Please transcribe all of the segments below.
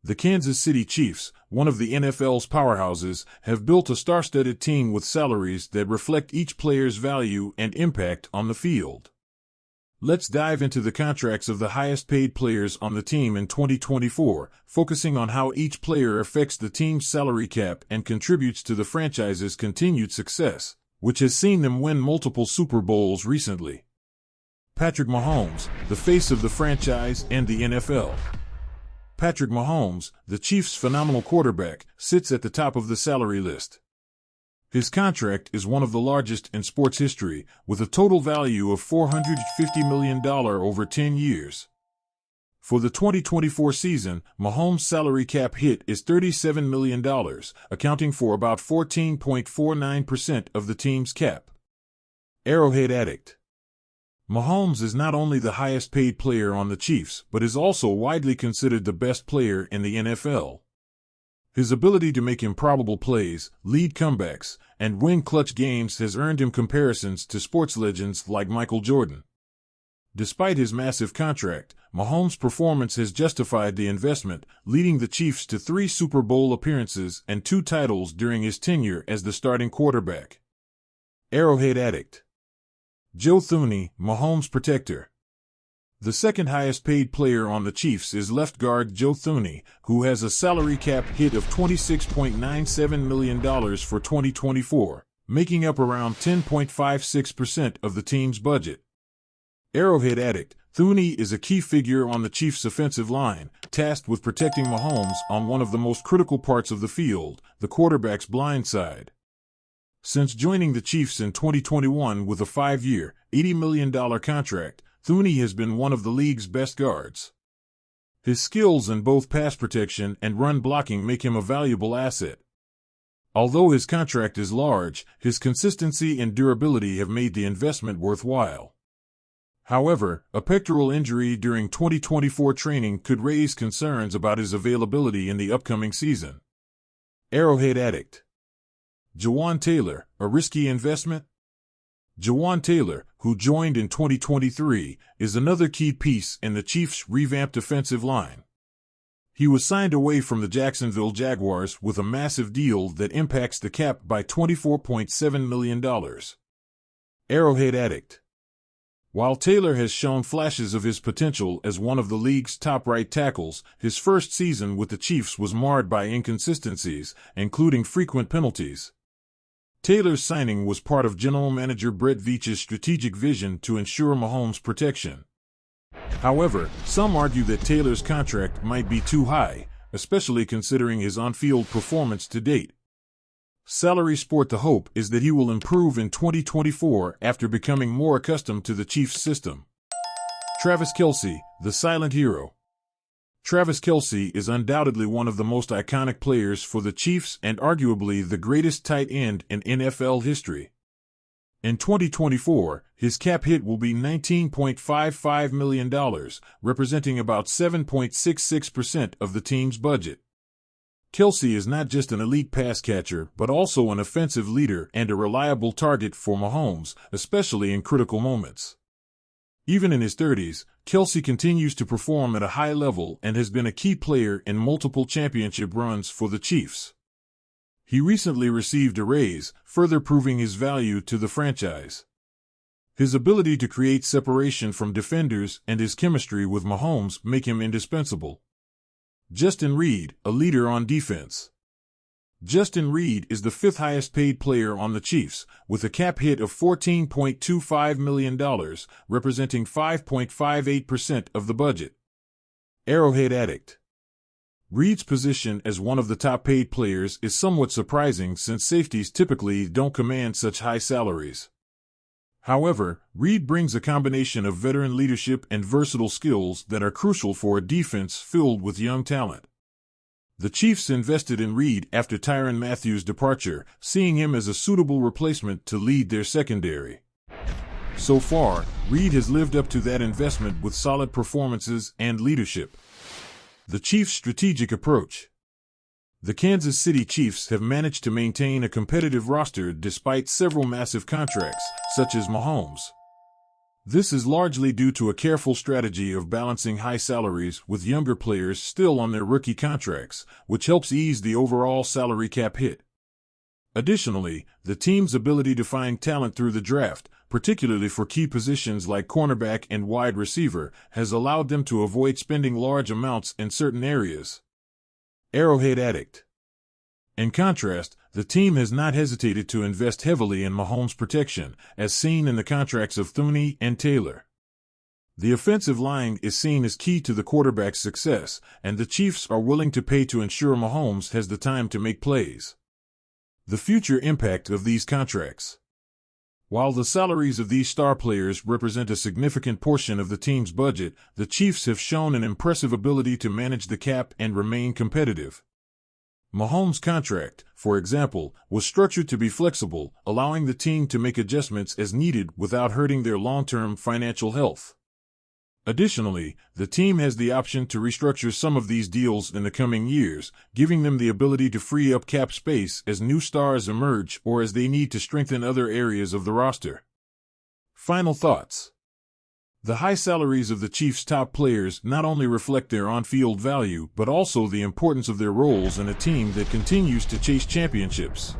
The Kansas City Chiefs, one of the NFL's powerhouses, have built a star-studded team with salaries that reflect each player's value and impact on the field. Let's dive into the contracts of the highest-paid players on the team in 2024, focusing on how each player affects the team's salary cap and contributes to the franchise's continued success, which has seen them win multiple Super Bowls recently. Patrick Mahomes, the face of the franchise and the NFL. Patrick Mahomes, the Chiefs' phenomenal quarterback, sits at the top of the salary list. His contract is one of the largest in sports history, with a total value of $450 million over 10 years. For the 2024 season, Mahomes' salary cap hit is $37 million, accounting for about 14.49% of the team's cap. Arrowhead Addict. Mahomes is not only the highest-paid player on the Chiefs, but is also widely considered the best player in the NFL. His ability to make improbable plays, lead comebacks, and win clutch games has earned him comparisons to sports legends like Michael Jordan. Despite his massive contract, Mahomes' performance has justified the investment, leading the Chiefs to 3 Super Bowl appearances and 2 titles during his tenure as the starting quarterback. Arrowhead Addict. Joe Thuney, Mahomes' protector. The second highest-paid player on the Chiefs is left guard Joe Thuney, who has a salary cap hit of $26.97 million for 2024, making up around 10.56% of the team's budget. Arrowhead Addict. Thuney is a key figure on the Chiefs' offensive line, tasked with protecting Mahomes on one of the most critical parts of the field, the quarterback's blind side. Since joining the Chiefs in 2021 with a 5-year, $80 million contract, Thuney has been one of the league's best guards. His skills in both pass protection and run blocking make him a valuable asset. Although his contract is large, his consistency and durability have made the investment worthwhile. However, a pectoral injury during 2024 training could raise concerns about his availability in the upcoming season. Arrowhead Addict. Jawaan Taylor, a risky investment? Jawaan Taylor, who joined in 2023, is another key piece in the Chiefs' revamped offensive line. He was signed away from the Jacksonville Jaguars with a massive deal that impacts the cap by $24.7 million. Arrowhead Addict. While Taylor has shown flashes of his potential as one of the league's top right tackles, his first season with the Chiefs was marred by inconsistencies, including frequent penalties. Taylor's signing was part of general manager Brett Veach's strategic vision to ensure Mahomes' protection. However, some argue that Taylor's contract might be too high, especially considering his on-field performance to date. Salary Sport the hope is that he will improve in 2024 after becoming more accustomed to the Chiefs' system. Travis Kelce, the silent hero. Travis Kelce is undoubtedly one of the most iconic players for the Chiefs and arguably the greatest tight end in NFL history. In 2024, his cap hit will be $19.55 million, representing about 7.66% of the team's budget. Kelce is not just an elite pass catcher, but also an offensive leader and a reliable target for Mahomes, especially in critical moments. Even in his 30s, Kelce continues to perform at a high level and has been a key player in multiple championship runs for the Chiefs. He recently received a raise, further proving his value to the franchise. His ability to create separation from defenders and his chemistry with Mahomes make him indispensable. Justin Reid, a leader on defense. Justin Reid is the 5th highest-paid player on the Chiefs, with a cap hit of $14.25 million, representing 5.58% of the budget. Arrowhead Addict. Reid's position as one of the top-paid players is somewhat surprising since safeties typically don't command such high salaries. However, Reid brings a combination of veteran leadership and versatile skills that are crucial for a defense filled with young talent. The Chiefs invested in Reid after Tyrann Mathieu's departure, seeing him as a suitable replacement to lead their secondary. So far, Reid has lived up to that investment with solid performances and leadership. The Chiefs' strategic approach. The Kansas City Chiefs have managed to maintain a competitive roster despite several massive contracts, such as Mahomes. This is largely due to a careful strategy of balancing high salaries with younger players still on their rookie contracts, which helps ease the overall salary cap hit. Additionally, the team's ability to find talent through the draft, particularly for key positions like cornerback and wide receiver, has allowed them to avoid spending large amounts in certain areas. Arrowhead Addict. In contrast, the team has not hesitated to invest heavily in Mahomes' protection, as seen in the contracts of Thuney and Taylor. The offensive line is seen as key to the quarterback's success, and the Chiefs are willing to pay to ensure Mahomes has the time to make plays. The future impact of these contracts. While the salaries of these star players represent a significant portion of the team's budget, the Chiefs have shown an impressive ability to manage the cap and remain competitive. Mahomes' contract, for example, was structured to be flexible, allowing the team to make adjustments as needed without hurting their long-term financial health. Additionally, the team has the option to restructure some of these deals in the coming years, giving them the ability to free up cap space as new stars emerge or as they need to strengthen other areas of the roster. Final thoughts. The high salaries of the Chiefs' top players not only reflect their on-field value but also the importance of their roles in a team that continues to chase championships.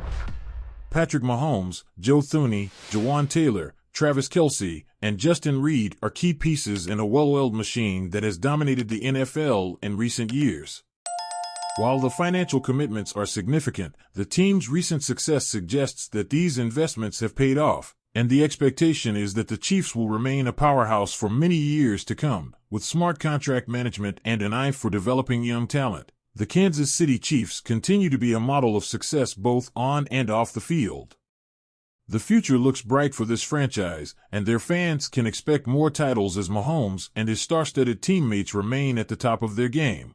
Patrick Mahomes, Joe Thuney, Jawan Taylor, Travis Kelce, and Justin Reed are key pieces in a well-oiled machine that has dominated the NFL in recent years. While the financial commitments are significant, the team's recent success suggests that these investments have paid off, and the expectation is that the Chiefs will remain a powerhouse for many years to come. With smart contract management and an eye for developing young talent, the Kansas City Chiefs continue to be a model of success both on and off the field. The future looks bright for this franchise, and their fans can expect more titles as Mahomes and his star-studded teammates remain at the top of their game.